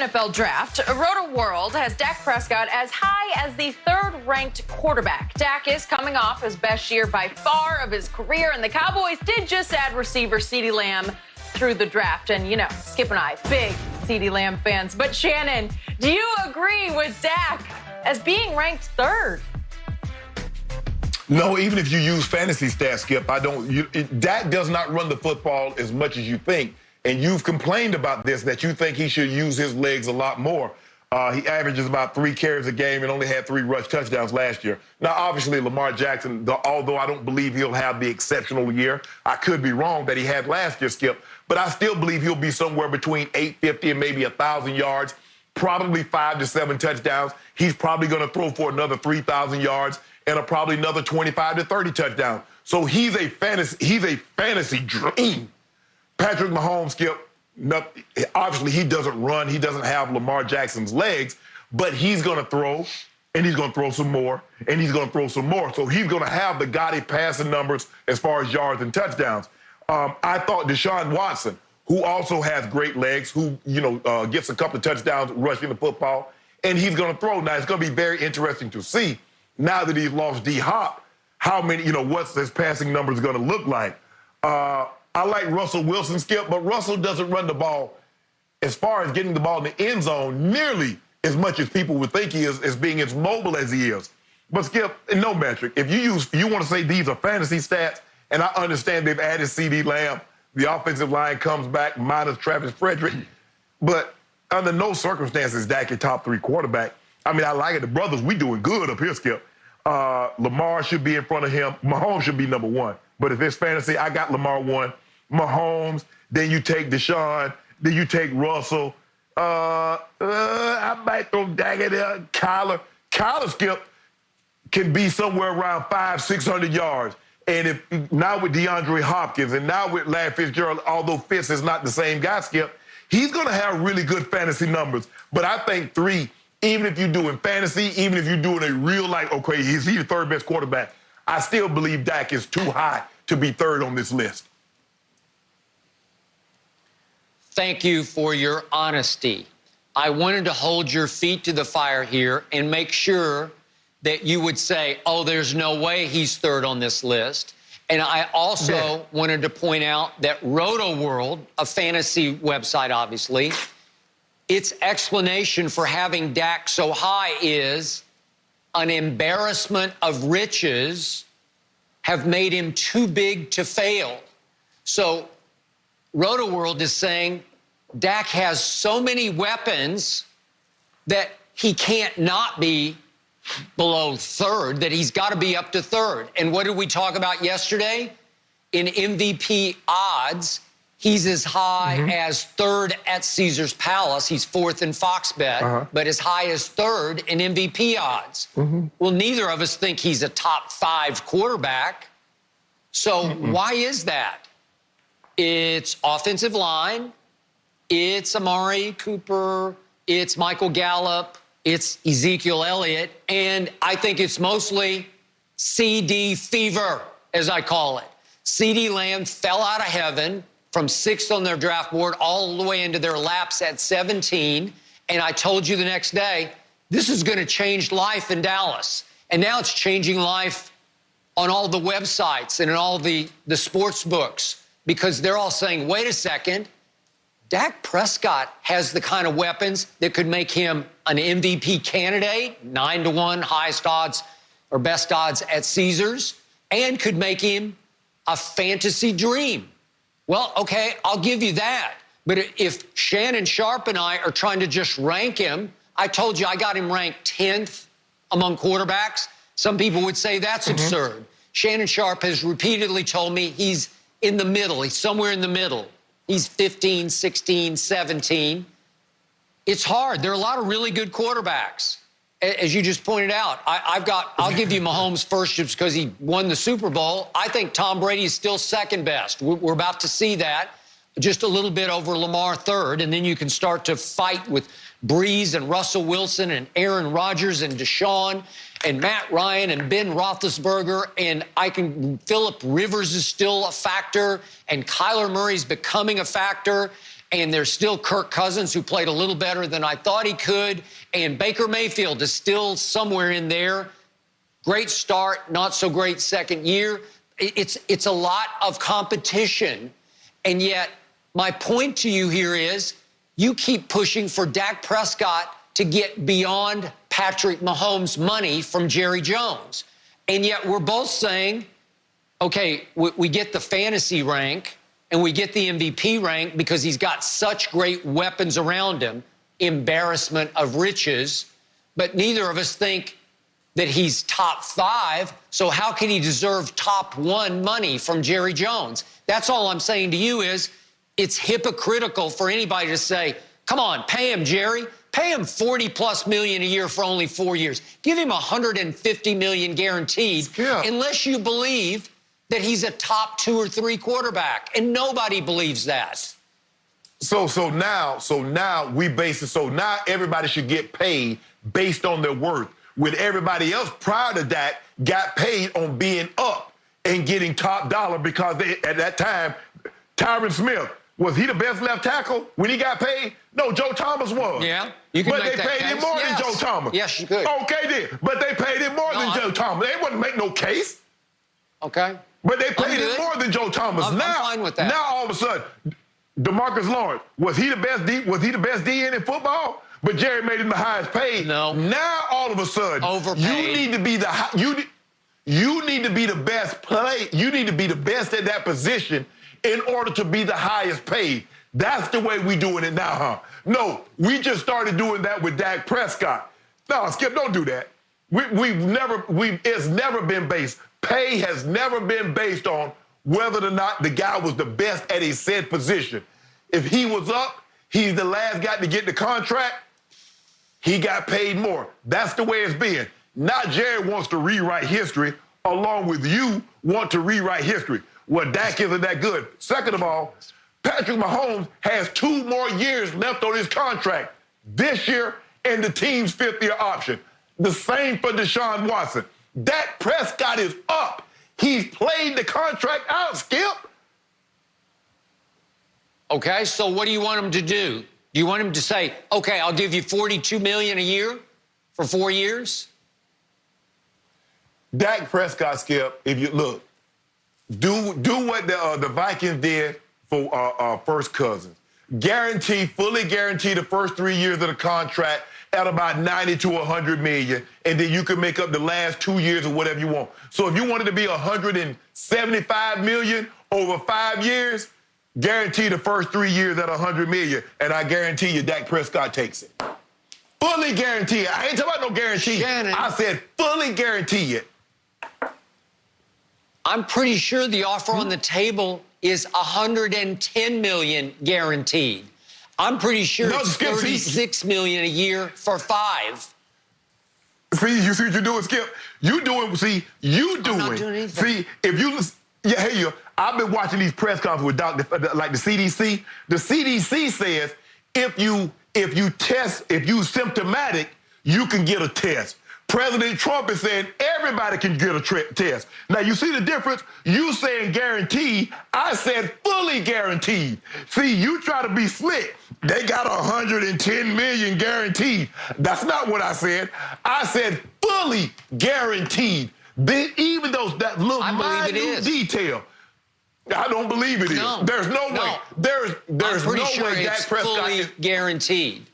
NFL draft, Roto World has Dak Prescott as high as the third-ranked quarterback. Dak is coming off his best year by far of his career, and the Cowboys did just add receiver CeeDee Lamb through the draft. And, you know, Skip and I, big CeeDee Lamb fans. But, Shannon, do you agree with Dak as being ranked third? No, even if you use fantasy stats, Skip, I don't. Dak does not run the football as much as you think. And you've complained about this, that you think he should use his legs a lot more. He averages about 3 carries a game and only had 3 rush touchdowns last year. Now, obviously, Lamar Jackson, although I don't believe he'll have the exceptional year, I could be wrong that he had last year, Skip, but I still believe he'll be somewhere between 850 and maybe 1,000 yards, probably 5 to 7 touchdowns. He's probably going to throw for another 3,000 yards and probably another 25 to 30 touchdowns. So he's a fantasy dream. Patrick Mahomes, Skip, obviously he doesn't run. He doesn't have Lamar Jackson's legs, but he's going to throw, and he's going to throw some more, and he's going to throw some more. So he's going to have the gaudy passing numbers as far as yards and touchdowns. I thought Deshaun Watson, who also has great legs, who, gets a couple of touchdowns rushing the football, and he's going to throw. Now, it's going to be very interesting to see, now that he's lost D-Hop, how many, what's his passing numbers going to look like. I like Russell Wilson, Skip, but Russell doesn't run the ball as far as getting the ball in the end zone nearly as much as people would think he is, as being as mobile as he is. But, Skip, in no metric, if you want to say these are fantasy stats, and I understand they've added CeeDee Lamb, the offensive line comes back minus Travis Frederick, but under no circumstances Dak a top 3 quarterback. I mean, I like it. The brothers, we doing good up here, Skip. Lamar should be in front of him. Mahomes should be number 1. But if it's fantasy, I got Lamar 1, Mahomes, then you take Deshaun, then you take Russell. I might throw Dak in there. Kyler, Skip, can be somewhere around 500-600 yards. And if now with DeAndre Hopkins and now with Larry Fitzgerald, although Fitz is not the same guy, Skip, he's going to have really good fantasy numbers. But I think 3, even if you're doing fantasy, even if you're doing a real, okay, is he the 3rd best quarterback? I still believe Dak is too high to be 3rd on this list. Thank you for your honesty. I wanted to hold your feet to the fire here and make sure that you would say, oh, there's no way he's 3rd on this list. And I also wanted to point out that Roto World, a fantasy website, obviously, its explanation for having Dak so high is an embarrassment of riches have made him too big to fail. So Roto World is saying Dak has so many weapons that he can't not be below 3rd, that he's got to be up to 3rd. And what did we talk about yesterday? In MVP odds, he's as high as 3rd at Caesar's Palace. He's 4th in Fox Bet, but as high as 3rd in MVP odds. Well, neither of us think he's a top 5 quarterback. So why is that? It's offensive line. It's Amari Cooper. It's Michael Gallup. It's Ezekiel Elliott. And I think it's mostly CD fever, as I call it. CeeDee Lamb fell out of heaven from 6th on their draft board all the way into their laps at 17. And I told you the next day, this is going to change life in Dallas. And now it's changing life on all the websites and in all the sports books, because they're all saying, wait a second, Dak Prescott has the kind of weapons that could make him an MVP candidate, 9-1 highest odds or best odds at Caesars, and could make him a fantasy dream. Well, okay, I'll give you that. But if Shannon Sharp and I are trying to just rank him, I told you I got him ranked 10th among quarterbacks. Some people would say that's absurd. Shannon Sharp has repeatedly told me he's in the middle. He's somewhere in the middle. He's 15, 16, 17. It's hard. There are a lot of really good quarterbacks. As you just pointed out, I'll give you Mahomes first just because he won the Super Bowl. I think Tom Brady is still 2nd best. We're about to see that. Just a little bit over Lamar 3rd, and then you can start to fight with Breeze and Russell Wilson and Aaron Rodgers and Deshaun and Matt Ryan and Ben Roethlisberger, and Phillip Rivers is still a factor, and Kyler Murray's becoming a factor, and there's still Kirk Cousins, who played a little better than I thought he could, and Baker Mayfield is still somewhere in there. Great start, not so great second year. It's a lot of competition, and yet my point to you here is you keep pushing for Dak Prescott to get beyond Patrick Mahomes' money from Jerry Jones. And yet we're both saying, okay, we get the fantasy rank and we get the MVP rank because he's got such great weapons around him, embarrassment of riches, but neither of us think that he's top 5, so how can he deserve top 1 money from Jerry Jones? That's all I'm saying to you is it's hypocritical for anybody to say, come on, pay him, Jerry. Pay him $40+ million a year for only 4 years. Give him $150 million guaranteed, unless you believe that he's a top 2 or 3 quarterback, and nobody believes that. So now we base it. So now everybody should get paid based on their worth. When everybody else prior to that got paid on being up and getting top dollar because at that time, Tyron Smith, was he the best left tackle when he got paid? No, Joe Thomas was. Yeah, you can but make they that paid case. him more than Joe Thomas. Yes, you could. Okay, then. But they paid him more than Joe Thomas. They wouldn't make no case. Okay. But they paid him more than Joe Thomas. I'm fine with that. Now all of a sudden, DeMarcus Lawrence, was he the best DN in football? But Jerry made him the highest paid. No. Now all of a sudden, overpaid. You need to be you need to be the best play. You need to be the best at that position in order to be the highest paid. That's the way we doing it now, huh? No, we just started doing that with Dak Prescott. No, Skip, don't do that. It's never been based. Pay has never been based on whether or not the guy was the best at a said position. If he was up, he's the last guy to get the contract, he got paid more. That's the way it's been. Now Jerry wants to rewrite history, along with you want to rewrite history. Well, Dak isn't that good. Second of all, Patrick Mahomes has 2 more years left on his contract this year and the team's 5th-year option. The same for Deshaun Watson. Dak Prescott is up. He's played the contract out, Skip. Okay, so what do you want him to do? Do you want him to say, okay, I'll give you $42 million a year for 4 years? Dak Prescott, Skip, if you look, do what the Vikings did for First Cousins. Fully guarantee the first 3 years of the contract at about 90 to 100 million, and then you can make up the last 2 years or whatever you want. So if you wanted to be 175 million over 5 years, guarantee the first 3 years at 100 million, and I guarantee you Dak Prescott takes it. Fully guarantee it. I ain't talking about no guarantee. Shannon, I said fully guarantee it. I'm pretty sure the offer on the table is 110 million guaranteed. I'm pretty sure it's 36 million a year for 5. See, you see what you're doing, Skip? I'm not doing anything. See, I've been watching these press conferences with like the CDC. The CDC says if you symptomatic, you can get a test. President Trump is saying everybody can get a test. Now, you see the difference? You saying guaranteed, I said fully guaranteed. See, you try to be slick. They got 110 million guaranteed. That's not what I said. I said fully guaranteed. Even though that little minute detail, I don't believe it is. No. There's no way. There's I'm pretty no sure way Dak it's Prescott fully guaranteed.